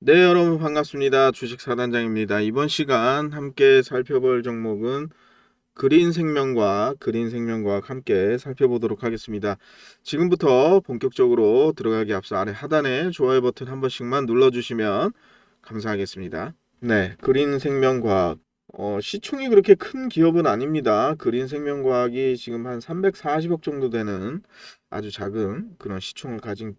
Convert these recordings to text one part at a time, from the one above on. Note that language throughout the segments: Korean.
네, 여러분 반갑습니다. 주식사단장입니다. 이번 시간 함께 살펴볼 종목은 그린생명과학 함께 살펴보도록 하겠습니다. 지금부터 본격적으로 들어가기 앞서 아래 하단에 좋아요 버튼 한 번씩만 눌러주시면 감사하겠습니다. 네, 그린생명과학. 시총이 그렇게 큰 기업은 아닙니다. 그린생명과학이 지금 한 340억 정도 되는 아주 작은 그런 시총을 가진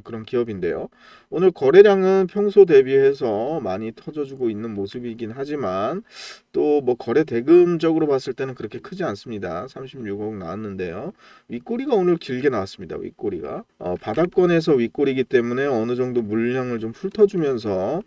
그런 기업인데요. 오늘 거래량은 평소 대비해서 많이 터져주고 있는 모습이긴 하지만 또 뭐 거래 대금적으로 봤을 때는 그렇게 크지 않습니다. 36억 나왔는데요. 윗꼬리가 오늘 길게 나왔습니다. 윗꼬리가 바닥권에서 윗꼬리이기 때문에 어느 정도 물량을 좀 훑어주면서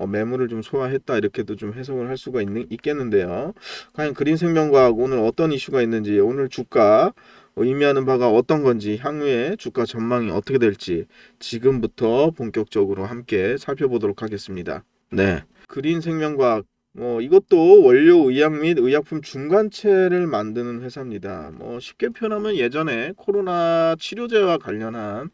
매물을 좀 소화했다 이렇게도 좀 해석을 할 수가 있겠는데요. 과연 그린생명과학 오늘 어떤 이슈가 있는지, 오늘 주가 의미하는 바가 어떤 건지, 향후에 주가 전망이 어떻게 될지 지금부터 본격적으로 함께 살펴보도록 하겠습니다. 네, 그린생명과학 이것도 원료 의약 및 의약품 중간체를 만드는 회사입니다. 쉽게 표현하면 예전에 코로나 치료제와 관련한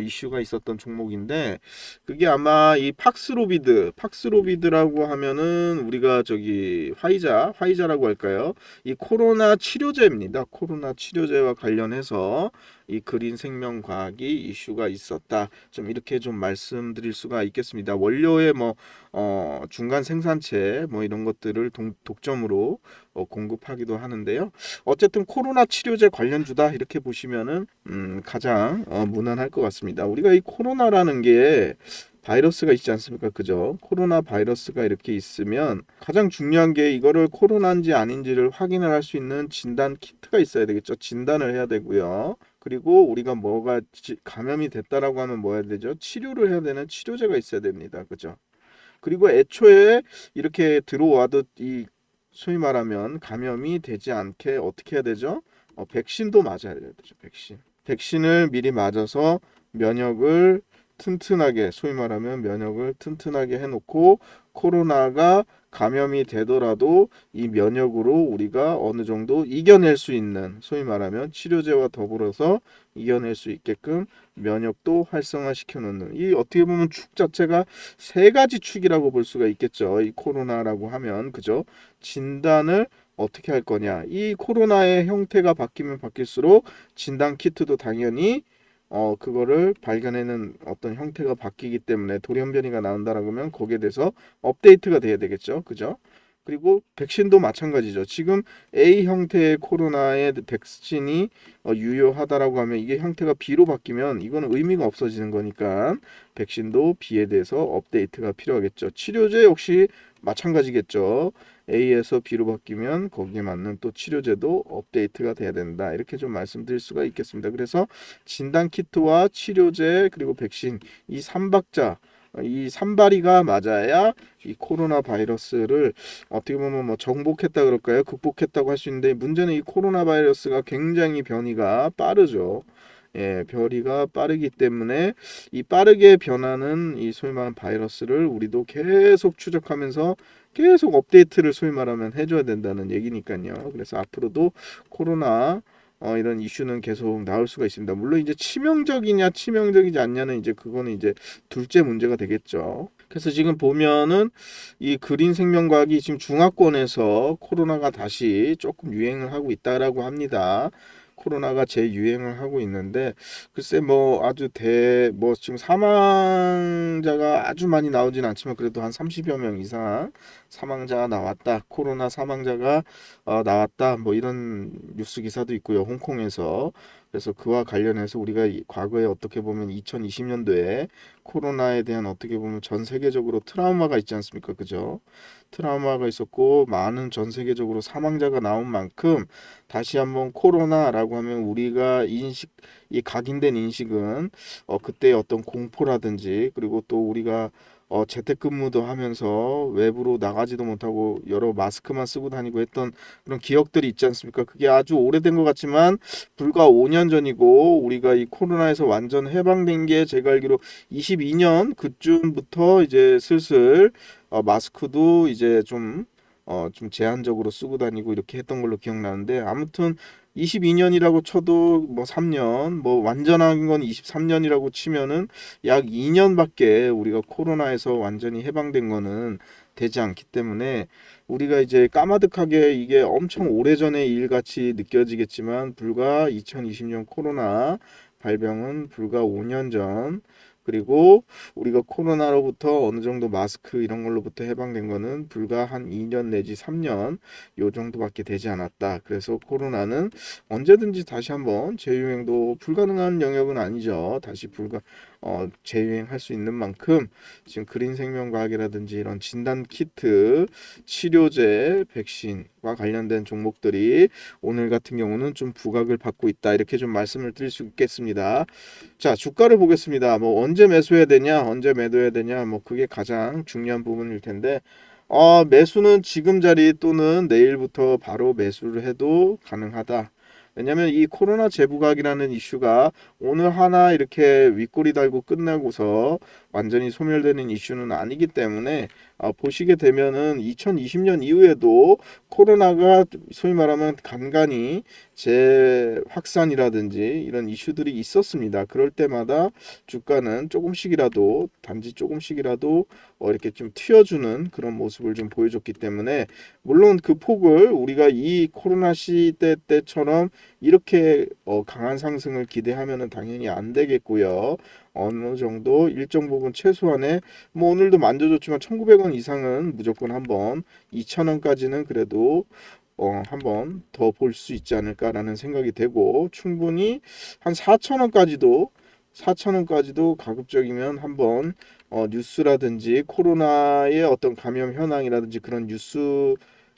이슈가 있었던 종목인데, 그게 아마 이 팍스로비드라고 하면은 우리가 저기 화이자라고 할까요? 이 코로나 치료제입니다. 코로나 치료제와 관련해서 이 그린생명과학이 이슈가 있었다. 좀 이렇게 좀 말씀드릴 수가 있겠습니다. 원료의 중간 생산체 이런 것들을 독점으로 공급하기도 하는데요. 어쨌든 코로나 치료제 관련주다 이렇게 보시면은 가장 무난할 것 같습니다. 우리가 이 코로나라는 게 바이러스가 있지 않습니까? 그죠? 코로나 바이러스가 이렇게 있으면 가장 중요한 게 이거를 코로나인지 아닌지를 확인을 할 수 있는 진단 키트가 있어야 되겠죠. 진단을 해야 되고요. 그리고 우리가 감염이 됐다라고 하면 뭐 해야 되죠? 치료를 해야 되는 치료제가 있어야 됩니다. 그죠? 그리고 애초에 이렇게 들어와도 이 소위 말하면 감염이 되지 않게 어떻게 해야 되죠? 백신도 맞아야 되죠. 백신을 미리 맞아서 면역을 튼튼하게, 소위 말하면 면역을 튼튼하게 해놓고 코로나가 감염이 되더라도 이 면역으로 우리가 어느 정도 이겨낼 수 있는, 소위 말하면 치료제와 더불어서 이겨낼 수 있게끔 면역도 활성화시켜 놓는, 이 어떻게 보면 축 자체가 세 가지 축이라고 볼 수가 있겠죠. 이 코로나라고 하면, 그죠? 진단을 어떻게 할 거냐. 이 코로나의 형태가 바뀌면 바뀔수록 진단 키트도 당연히 그거를 발견하는 어떤 형태가 바뀌기 때문에 돌연변이가 나온다라고 하면 거기에 대해서 업데이트가 돼야 되겠죠. 그죠? 그리고 백신도 마찬가지죠. 지금 A 형태의 코로나의 백신이 유효하다라고 하면 이게 형태가 B로 바뀌면 이거는 의미가 없어지는 거니까 백신도 B에 대해서 업데이트가 필요하겠죠. 치료제 역시 마찬가지겠죠. A에서 B로 바뀌면 거기에 맞는 또 치료제도 업데이트가 돼야 된다. 이렇게 좀 말씀드릴 수가 있겠습니다. 그래서 진단 키트와 치료제 그리고 백신 이 삼박자 이 삼바리가 맞아야 이 코로나 바이러스를 어떻게 보면 정복했다 그럴까요? 극복했다고 할 수 있는데, 문제는 이 코로나 바이러스가 굉장히 변이가 빠르죠. 예, 변이가 빠르기 때문에 이 빠르게 변하는 이 소위 말하는 바이러스를 우리도 계속 추적하면서 계속 업데이트를 소위 말하면 해줘야 된다는 얘기니까요. 그래서 앞으로도 코로나 이런 이슈는 계속 나올 수가 있습니다. 물론 이제 치명적이냐 치명적이지 않냐는 이제 그거는 이제 둘째 문제가 되겠죠. 그래서 지금 보면은 이 그린 생명과학이 지금 중화권에서 코로나가 다시 조금 유행을 하고 있다라고 합니다. 코로나가 재유행을 하고 있는데, 글쎄 아주 지금 사망자가 아주 많이 나오진 않지만 그래도 한 30여 명 이상 사망자가 나왔다. 코로나 사망자가 나왔다. 이런 뉴스 기사도 있고요. 홍콩에서. 그래서 그와 관련해서 우리가 과거에 어떻게 보면 2020년도에 코로나에 대한 어떻게 보면 전 세계적으로 트라우마가 있지 않습니까? 그죠? 트라우마가 있었고 많은 전 세계적으로 사망자가 나온 만큼 다시 한번 코로나라고 하면 우리가 이 각인된 인식은 그때 어떤 공포라든지, 그리고 또 우리가 재택근무도 하면서 외부로 나가지도 못하고 여러 마스크만 쓰고 다니고 했던 그런 기억들이 있지 않습니까? 그게 아주 오래된 것 같지만 불과 5년 전이고, 우리가 이 코로나에서 완전 해방된 게 제가 알기로 22년 그쯤부터 이제 슬슬 마스크도 이제 좀 제한적으로 쓰고 다니고 이렇게 했던 걸로 기억나는데, 아무튼 22년이라고 쳐도 뭐 3년, 뭐 완전한 건 23년이라고 치면은 약 2년밖에 우리가 코로나에서 완전히 해방된 거는 되지 않기 때문에 우리가 이제 까마득하게 이게 엄청 오래전의 일같이 느껴지겠지만 불과 2020년 코로나 발병은 불과 5년 전, 그리고 우리가 코로나로부터 어느 정도 마스크 이런 걸로부터 해방된 거는 불과 한 2년 내지 3년 요 정도밖에 되지 않았다. 그래서 코로나는 언제든지 다시 한번 재유행도 불가능한 영역은 아니죠. 다시 재유행할 수 있는 만큼 지금 그린 생명과학이라든지 이런 진단 키트, 치료제, 백신과 관련된 종목들이 오늘 같은 경우는 좀 부각을 받고 있다. 이렇게 좀 말씀을 드릴 수 있겠습니다. 자, 주가를 보겠습니다. 뭐 언제 매수해야 되냐, 언제 매도해야 되냐, 뭐 그게 가장 중요한 부분일 텐데, 매수는 지금 자리 또는 내일부터 바로 매수를 해도 가능하다. 왜냐면 이 코로나 재부각이라는 이슈가 오늘 하나 이렇게 윗꼬리 달고 끝나고서 완전히 소멸되는 이슈는 아니기 때문에 보시게 되면은 2020년 이후에도 코로나가 소위 말하면 간간히 재확산이라든지 이런 이슈들이 있었습니다. 그럴 때마다 주가는 조금씩이라도 단지 조금씩이라도 이렇게 좀 튀어주는 그런 모습을 좀 보여줬기 때문에 물론 그 폭을 우리가 이 코로나 시대 때처럼 이렇게 강한 상승을 기대하면은 당연히 안 되겠고요. 어느 정도 일정 부분 최소한의 뭐 오늘도 만져줬지만 1,900원 이상은 무조건 한번 2,000원까지는 그래도 한번 더 볼 수 있지 않을까라는 생각이 되고 충분히 한 4,000원까지도 가급적이면 한번 뉴스라든지 코로나의 어떤 감염 현황이라든지 그런 뉴스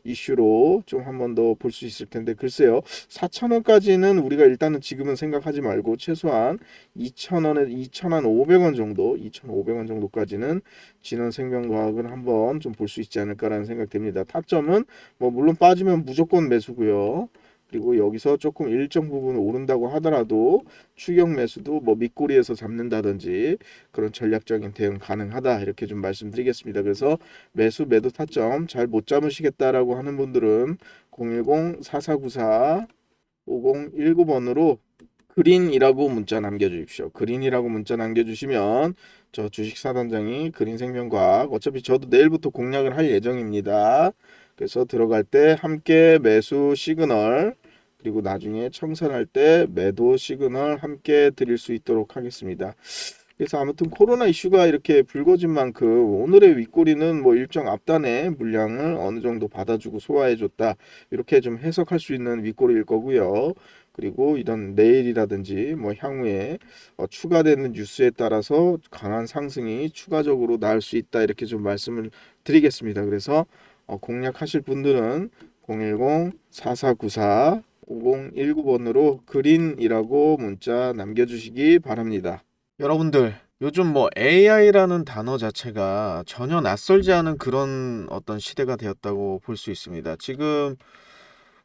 이슈로 좀 한 번 더 볼 수 있을 텐데 글쎄요. 4,000원까지는 우리가 일단은 지금은 생각하지 말고 최소한 2,000원에 2,500원 정도, 2,500원 정도까지는 진원생명과학을 한번 좀 볼 수 있지 않을까라는 생각 됩니다. 타점은 뭐 물론 빠지면 무조건 매수고요. 그리고 여기서 조금 일정 부분 오른다고 하더라도 추격 매수도 뭐 밑꼬리에서 잡는다든지 그런 전략적인 대응 가능하다 이렇게 좀 말씀드리겠습니다. 그래서 매수 매도 타점 잘 못 잡으시겠다라고 하는 분들은 010-4494-5019번으로 그린이라고 문자 남겨주십시오. 그린이라고 문자 남겨주시면 저 주식사단장이 그린생명과학 어차피 저도 내일부터 공략을 할 예정입니다. 그래서 들어갈 때 함께 매수 시그널 그리고 나중에 청산할 때 매도 시그널 함께 드릴 수 있도록 하겠습니다. 그래서 아무튼 코로나 이슈가 이렇게 불거진 만큼 오늘의 윗꼬리는 뭐 일정 앞단의 물량을 어느 정도 받아주고 소화해줬다. 이렇게 좀 해석할 수 있는 윗꼬리일 거고요. 그리고 이런 내일이라든지 뭐 향후에 추가되는 뉴스에 따라서 강한 상승이 추가적으로 나올 수 있다. 이렇게 좀 말씀을 드리겠습니다. 그래서 공략하실 분들은 010-4494-5019번으로 그린이라고 문자 남겨주시기 바랍니다. 여러분들 요즘 뭐 AI라는 단어 자체가 전혀 낯설지 않은 그런 어떤 시대가 되었다고 볼 수 있습니다. 지금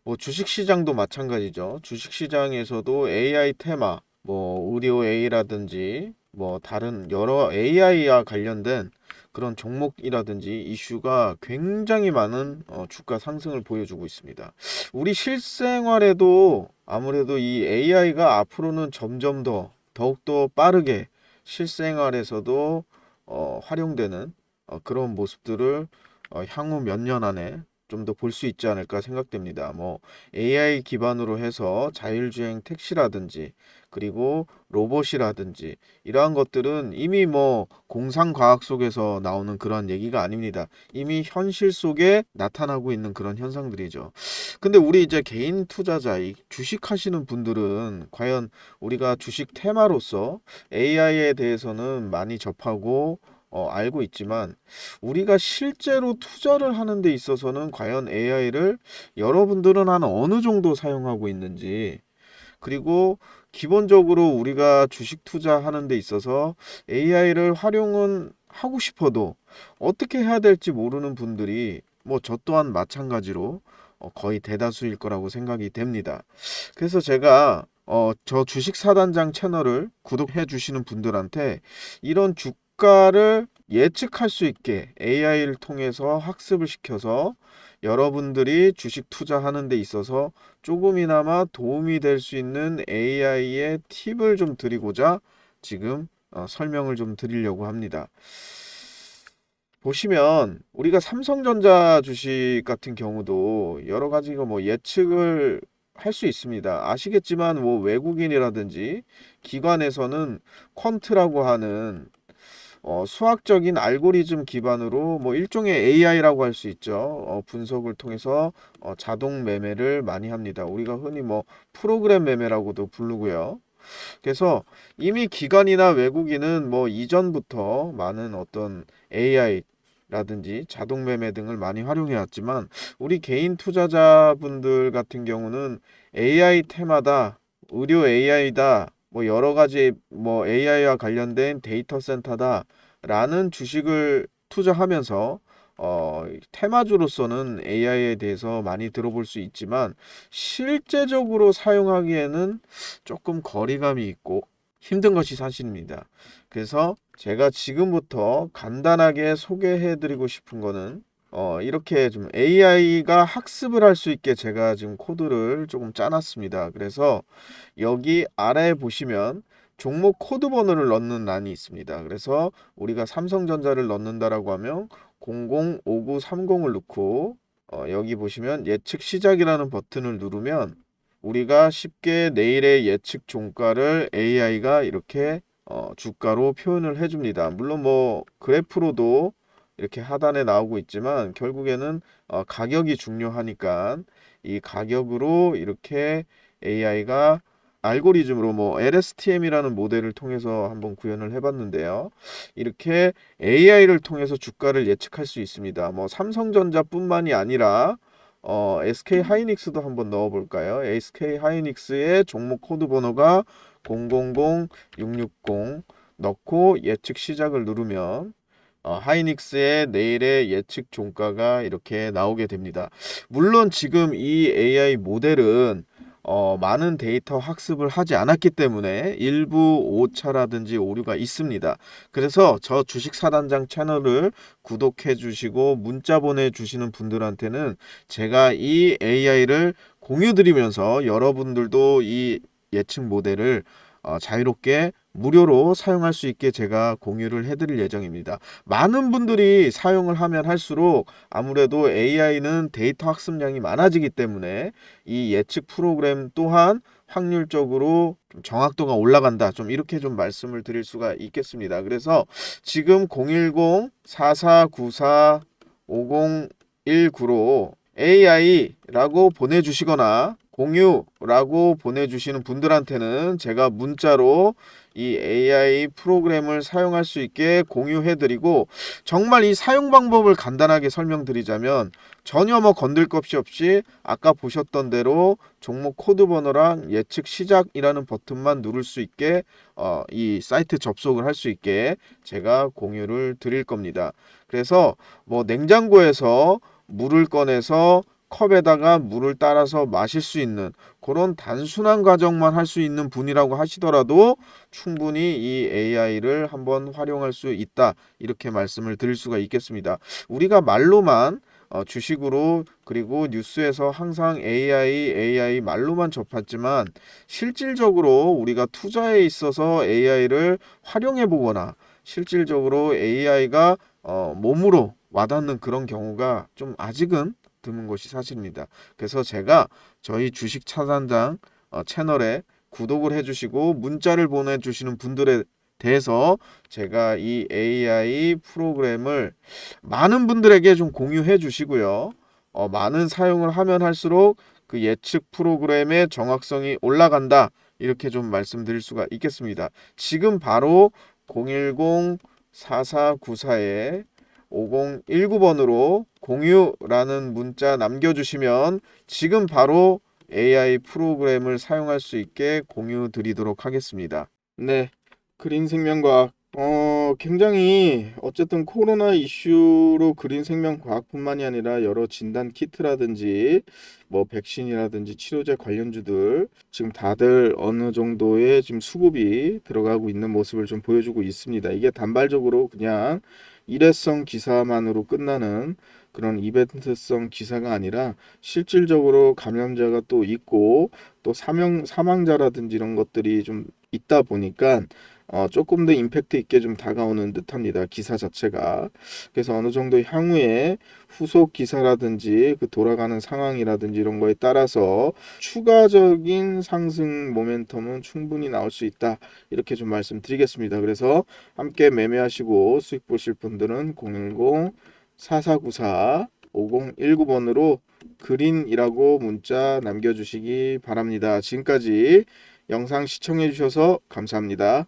뭐 주식시장도 마찬가지죠. 주식시장에서도 AI 테마, 뭐 의료 A라든지 뭐 다른 여러 AI와 관련된 그런 종목이라든지 이슈가 굉장히 많은 주가 상승을 보여주고 있습니다. 우리 실생활에도 아무래도 이 AI가 앞으로는 점점 더욱더 빠르게 실생활에서도 활용되는 그런 모습들을 향후 몇 년 안에 좀 더 볼 수 있지 않을까 생각됩니다. 뭐 AI 기반으로 해서 자율주행 택시라든지 그리고 로봇이라든지 이러한 것들은 이미 뭐 공상과학 속에서 나오는 그런 얘기가 아닙니다. 이미 현실 속에 나타나고 있는 그런 현상들이죠. 근데 우리 이제 개인 투자자, 이 주식 하시는 분들은 과연 우리가 주식 테마로서 AI에 대해서는 많이 접하고 알고 있지만 우리가 실제로 투자를 하는 데 있어서는 과연 AI를 여러분들은 한 어느 정도 사용하고 있는지 그리고 기본적으로 우리가 주식 투자하는 데 있어서 AI를 활용은 하고 싶어도 어떻게 해야 될지 모르는 분들이 뭐 저 또한 마찬가지로 거의 대다수일 거라고 생각이 됩니다. 그래서 제가 저 주식 사단장 채널을 구독해 주시는 분들한테 이런 주가를 예측할 수 있게 AI를 통해서 학습을 시켜서 여러분들이 주식 투자하는 데 있어서 조금이나마 도움이 될 수 있는 AI의 팁을 좀 드리고자 지금 설명을 좀 드리려고 합니다. 보시면 우리가 삼성전자 주식 같은 경우도 여러 가지가 뭐 예측을 할 수 있습니다. 아시겠지만 뭐 외국인이라든지 기관에서는 퀀트라고 하는 수학적인 알고리즘 기반으로 뭐 일종의 AI라고 할 수 있죠. 분석을 통해서 자동 매매를 많이 합니다. 우리가 흔히 뭐 프로그램 매매라고도 부르고요. 그래서 이미 기관이나 외국인은 뭐 이전부터 많은 어떤 AI 라든지 자동 매매 등을 많이 활용해 왔지만 우리 개인 투자자분들 같은 경우는 AI 테마다, 의료 AI다, 뭐 여러 가지 뭐 AI와 관련된 데이터 센터다 라는 주식을 투자하면서 테마주로서는 AI에 대해서 많이 들어볼 수 있지만 실제적으로 사용하기에는 조금 거리감이 있고 힘든 것이 사실입니다. 그래서 제가 지금부터 간단하게 소개해 드리고 싶은 거는 이렇게 좀 AI가 학습을 할 수 있게 제가 지금 코드를 조금 짜놨습니다. 그래서 여기 아래에 보시면 종목 코드 번호를 넣는 란이 있습니다. 그래서 우리가 삼성전자를 넣는다라고 하면 005930을 넣고 여기 보시면 예측 시작이라는 버튼을 누르면 우리가 쉽게 내일의 예측 종가를 AI가 이렇게 주가로 표현을 해줍니다. 물론 뭐 그래프로도 이렇게 하단에 나오고 있지만 결국에는 가격이 중요하니까 이 가격으로 이렇게 AI가 알고리즘으로 뭐 LSTM이라는 모델을 통해서 한번 구현을 해봤는데요. 이렇게 AI를 통해서 주가를 예측할 수 있습니다. 뭐 삼성전자뿐만이 아니라 SK 하이닉스도 한번 넣어볼까요? SK 하이닉스의 종목 코드 번호가 000660 넣고 예측 시작을 누르면 하이닉스의 내일의 예측 종가가 이렇게 나오게 됩니다. 물론 지금 이 AI 모델은 많은 데이터 학습을 하지 않았기 때문에 일부 오차라든지 오류가 있습니다. 그래서 저 주식사단장 채널을 구독해 주시고 문자 보내주시는 분들한테는 제가 이 AI를 공유 드리면서 여러분들도 이 예측 모델을 자유롭게 무료로 사용할 수 있게 제가 공유를 해드릴 예정입니다. 많은 분들이 사용을 하면 할수록 아무래도 AI는 데이터 학습량이 많아지기 때문에 이 예측 프로그램 또한 확률적으로 좀 정확도가 올라간다. 좀 이렇게 좀 말씀을 드릴 수가 있겠습니다. 그래서 지금 010-4494-5019로 AI라고 보내주시거나 공유라고 보내주시는 분들한테는 제가 문자로 이 AI 프로그램을 사용할 수 있게 공유해드리고 정말 이 사용 방법을 간단하게 설명드리자면 전혀 뭐 건들 것이 없이 아까 보셨던 대로 종목 코드 번호랑 예측 시작이라는 버튼만 누를 수 있게 이 사이트 접속을 할 수 있게 제가 공유를 드릴 겁니다. 그래서 뭐 냉장고에서 물을 꺼내서 컵에다가 물을 따라서 마실 수 있는 그런 단순한 과정만 할 수 있는 분이라고 하시더라도 충분히 이 AI를 한번 활용할 수 있다. 이렇게 말씀을 드릴 수가 있겠습니다. 우리가 말로만 주식으로 그리고 뉴스에서 항상 AI 말로만 접했지만 실질적으로 우리가 투자에 있어서 AI를 활용해 보거나 실질적으로 AI가 몸으로 와닿는 그런 경우가 좀 아직은 드문 것이 사실입니다. 그래서 제가 저희 주식 차단장 채널에 구독을 해주시고 문자를 보내주시는 분들에 대해서 제가 이 AI 프로그램을 많은 분들에게 좀 공유해 주시고요. 많은 사용을 하면 할수록 그 예측 프로그램의 정확성이 올라간다. 이렇게 좀 말씀드릴 수가 있겠습니다. 지금 바로 010-4494에 5019번으로 공유라는 문자 남겨주시면 지금 바로 AI 프로그램을 사용할 수 있게 공유 드리도록 하겠습니다. 네, 그린생명과학 굉장히 어쨌든 코로나 이슈로 그린생명과학뿐만이 아니라 여러 진단 키트라든지 뭐 백신이라든지 치료제 관련주들 지금 다들 어느 정도의 지금 수급이 들어가고 있는 모습을 좀 보여주고 있습니다. 이게 단발적으로 그냥 일회성 기사만으로 끝나는 그런 이벤트성 기사가 아니라 실질적으로 감염자가 또 있고 또 사망자라든지 이런 것들이 좀 있다 보니까 조금 더 임팩트 있게 좀 다가오는 듯합니다. 기사 자체가. 그래서 어느 정도 향후에 후속 기사라든지 그 돌아가는 상황이라든지 이런 거에 따라서 추가적인 상승 모멘텀은 충분히 나올 수 있다. 이렇게 좀 말씀드리겠습니다. 그래서 함께 매매하시고 수익 보실 분들은 010-4494 5019번으로 그린이라고 문자 남겨주시기 바랍니다. 지금까지 영상 시청해 주셔서 감사합니다.